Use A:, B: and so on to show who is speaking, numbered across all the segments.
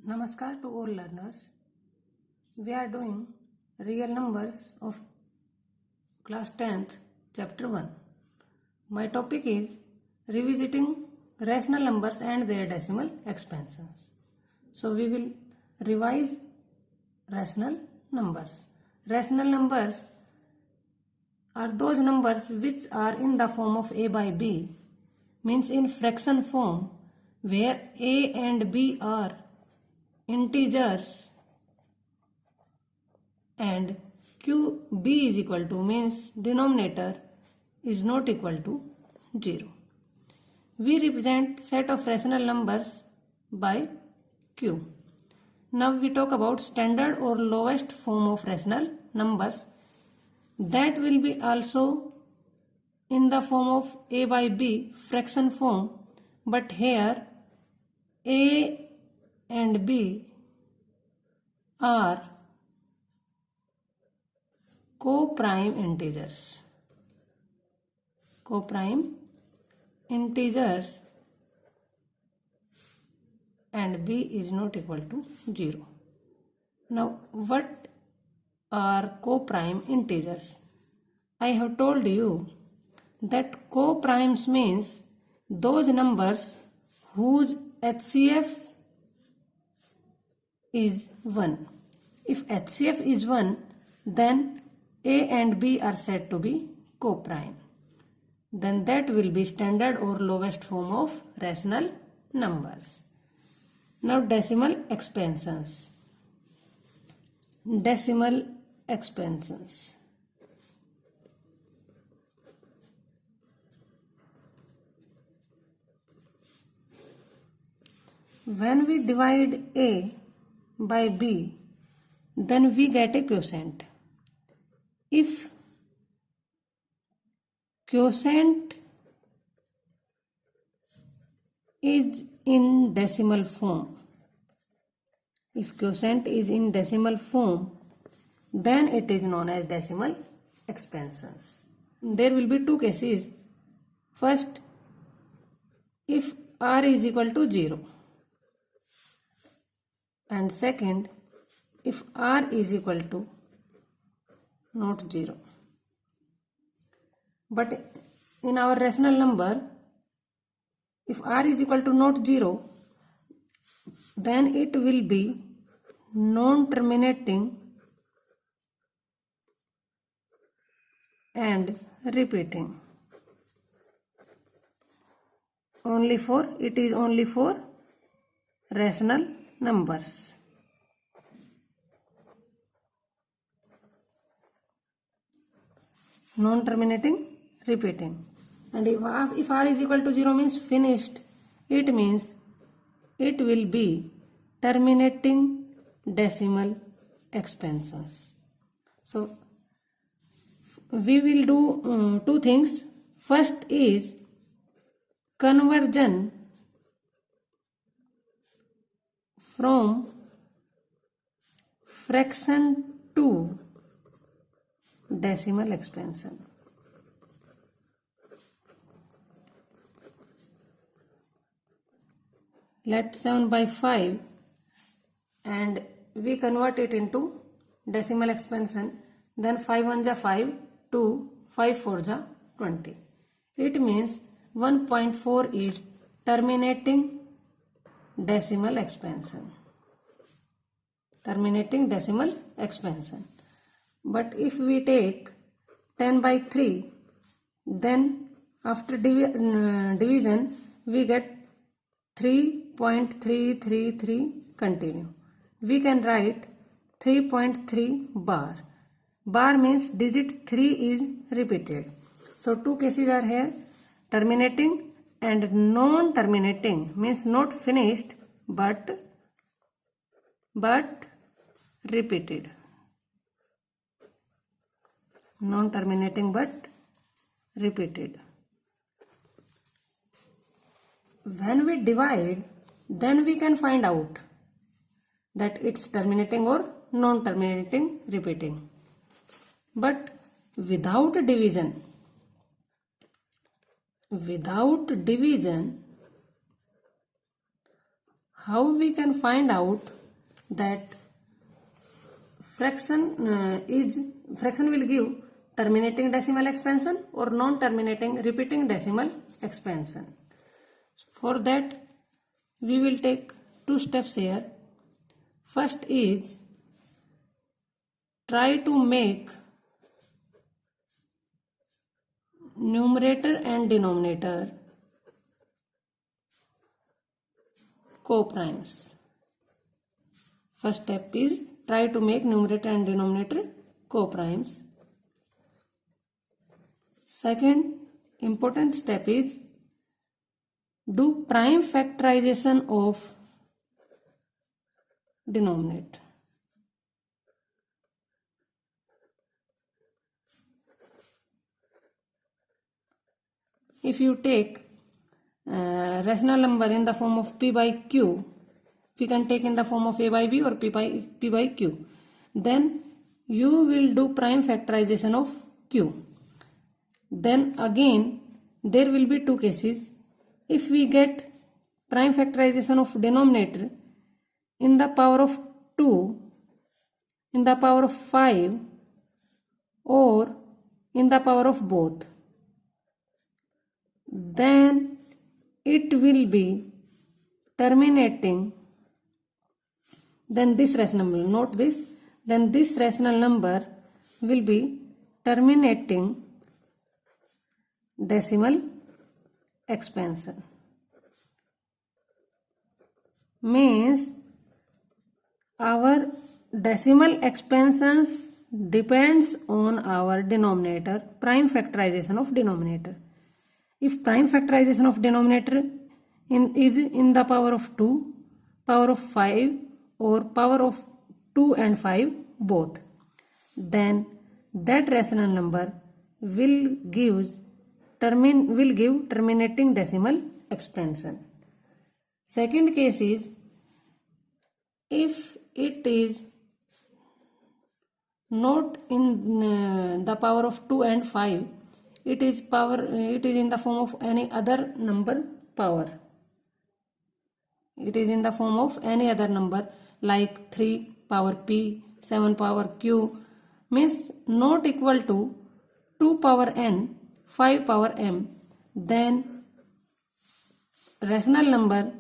A: Namaskar to all learners. We are doing real numbers of class 10th chapter 1. My topic is revisiting rational numbers and their decimal expansions. So we will revise rational numbers. Rational numbers are those numbers which are in the form of a by b, means in fraction form, where a and b are integers and qb is equal to, means denominator is not equal to 0. We represent set of rational numbers by q. Now we talk about standard or lowest form of rational numbers. That will be also in the form of a by b fraction form, but here a and b are co-prime integers. Co-prime integers and b is not equal to 0. Now what are co-prime integers? I have told you that co-primes means those numbers whose HCF is 1. If HCF is 1, then a and b are said to be co-prime. Then that will be standard or lowest form of rational numbers. Now decimal expansions. Decimal expansions. When we divide a by b, then we get a quotient. If quotient is in decimal form, then it is known as decimal expansions. There will be two cases. First, if r is equal to 0, and second, if r is equal to not 0. But in our rational number, if r is equal to not 0, then it will be non-terminating and repeating. It is only for rational numbers. Non-terminating, repeating. And if r is equal to 0 means finished, it means it will be terminating decimal expansions. So we will do two things. First is conversion from fraction to decimal expansion. Let 7 by 5 and we convert it into decimal expansion. Then 5 1 ja 5, 2, 5 4 ja 20. It means 1.4 is terminating decimal expansion. Terminating decimal expansion. But if we take 10 by 3, then after division we get 3.333 continue. We can write 3.3 bar. Bar means digit 3 is repeated. So two cases are here, terminating and non-terminating, means not finished but repeated. Non-terminating but repeated. When we divide, then we can find out that it's terminating or non-terminating, repeating. But without division, how we can find out that fraction will give terminating decimal expansion or non-terminating repeating decimal expansion. For that, we will take two steps here. First is try to make numerator and denominator co-primes. First step is try to make numerator and denominator co-primes. Second important step is do prime factorization of denominator. If you take rational number in the form of p by q, we can take in the form of a by b or p by q. Then you will do prime factorization of q. Then again there will be two cases. If we get prime factorization of denominator in the power of 2, in the power of 5 or in the power of both, then it will be terminating, then this rational number, note this, then this rational number will be terminating decimal expansion. Means our decimal expansions depends on our denominator, prime factorization of denominator. If prime factorization of denominator is in the power of 2, power of 5 or power of 2 and 5 both, then that rational number will give terminating decimal expansion. Second case is if it is not in the power of 2 and 5, it is in the form of any other number power. It is in the form of any other number like 3 power p, 7 power q, means not equal to 2 power n, 5 power m, then rational number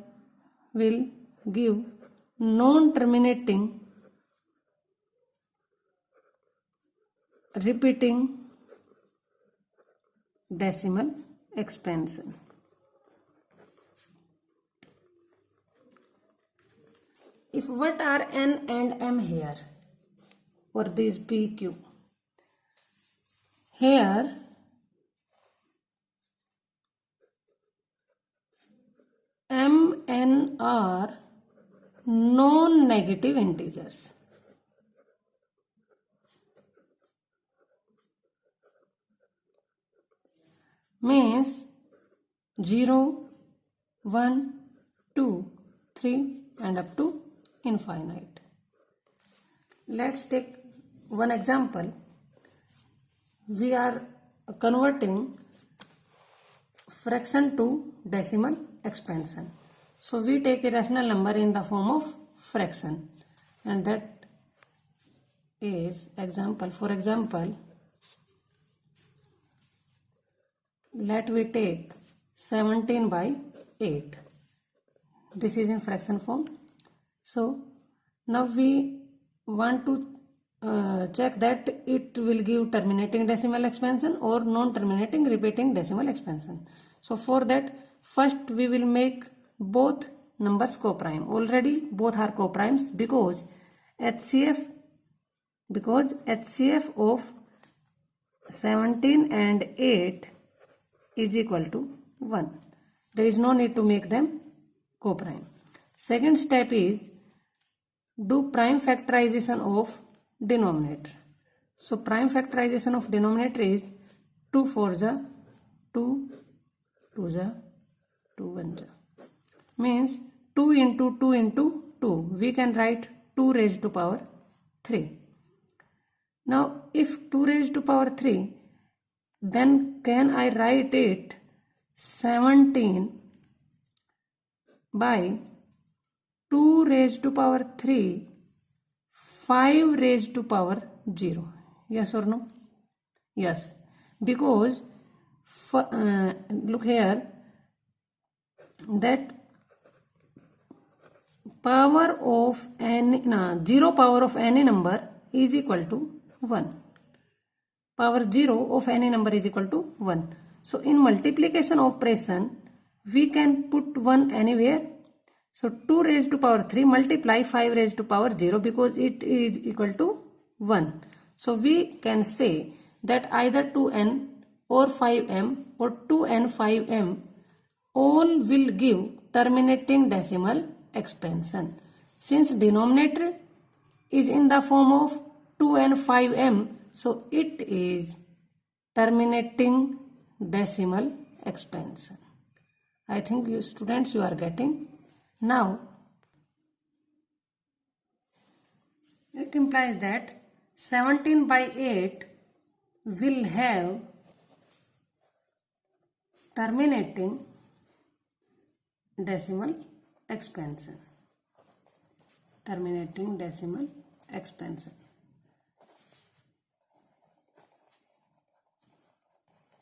A: will give non-terminating repeating decimal expansion. If what are n and m here for this p, q? Here m, n are non-negative integers. Means 0, 1, 2, 3 and up to infinite. Let's take one example. We are converting fraction to decimal expansion. So we take a rational number in the form of fraction, and that is example. For example, let we take 17 by 8. This is in fraction form. So now we want to check that it will give terminating decimal expansion or non-terminating repeating decimal expansion. So for that, first we will make both numbers co-prime. Already both are co-primes because HCF of 17 and 8 is equal to 1. There is no need to make them co-prime. Second step is do prime factorization of denominator. So prime factorization of denominator is 2 4 ja 2, 2 ja 2, 1 ja. Means 2 into 2 into 2. We can write 2 raised to power 3. Now if 2 raised to power 3, then can I write it 17 by 2 raised to power 3 5 raised to power 0. Yes or no? Yes, because look here, that power of any 0 power of any number is equal to 1. Power 0 of any number is equal to 1. So in multiplication operation, we can put 1 anywhere. So 2 raised to power 3 multiply 5 raised to power 0 because it is equal to 1. So we can say that either 2n or 5m or 2n 5m all will give terminating decimal expansion. Since denominator is in the form of 2n 5m, so it is terminating decimal expansion. I think you students, you are getting. Now it implies that 17 by 8 will have terminating decimal expansion. Terminating decimal expansion.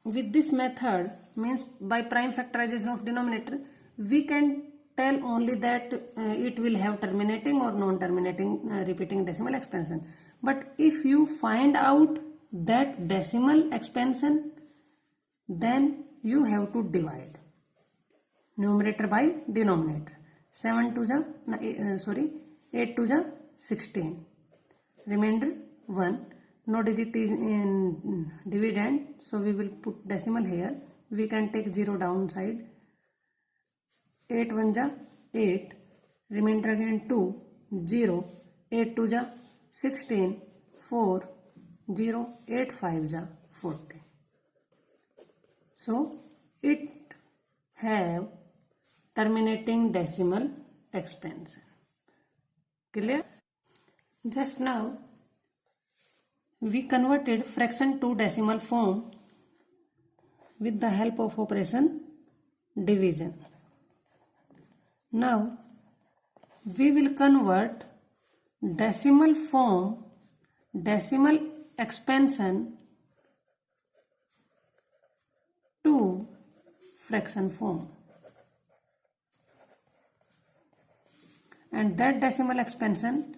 A: With this method, means by prime factorization of denominator, we can tell only that it will have terminating or non-terminating repeating decimal expansion. But if you find out that decimal expansion, then you have to divide numerator by denominator. 8 to the 16. Remainder 1. No digit is in dividend, so we will put decimal here. We can take 0 downside. 8 1 ja 8. Remainder again 2. 0. 8 2 ja 16. 4. 0. 8 5 ja 40. So it have terminating decimal expansion. Clear? Just now we converted fraction to decimal form with the help of operation division. Now we will convert decimal form, decimal expansion to fraction form, and that decimal expansion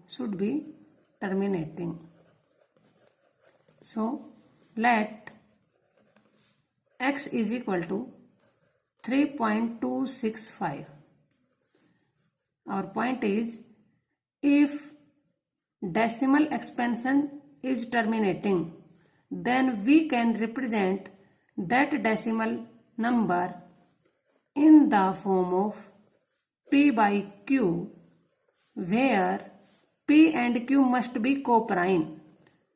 A: should be terminating. So let x is equal to 3.265. Our point is, if decimal expansion is terminating, then we can represent that decimal number in the form of p by q, where p and q must be co-prime.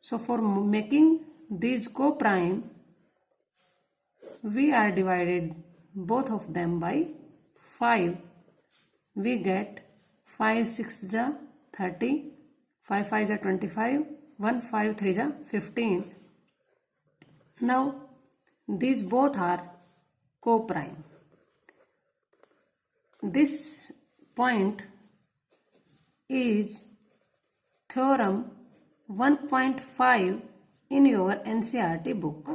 A: So for making these co-prime, we are divided both of them by 5. We get 5 6 ja 30, 5 5 ja 25, 1 5 3 ja 15. Now these both are co-prime. This point is theorem 1.5 in your NCERT book.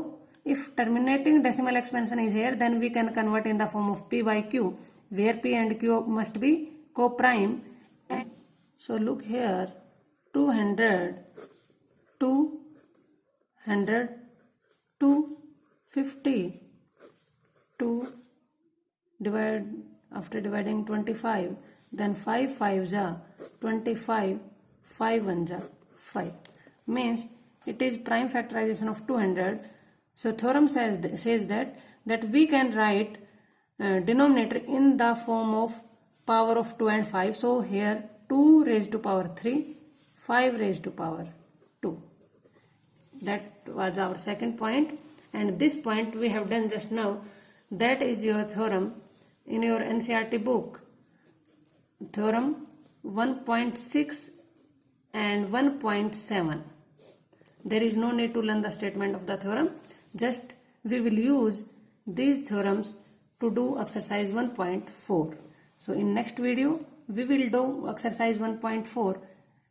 A: If terminating decimal expansion is here, then we can convert in the form of p by q, where p and q must be co-prime. So look here, 200, 200, 250, 2 divide after dividing 25, then 5 5 ja 25, 5 1 ja 5, means it is prime factorization of 200. So theorem says that we can write denominator in the form of power of 2 and 5. So here 2 raised to power 3, 5 raised to power 2. That was our second point, and this point we have done just now. That is your theorem in your NCERT book, theorem 1.6 and 1.7. There is no need to learn the statement of the theorem. Just we will use these theorems to do exercise 1.4. So in next video we will do exercise 1.4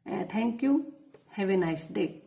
A: Thank you. Have a nice day.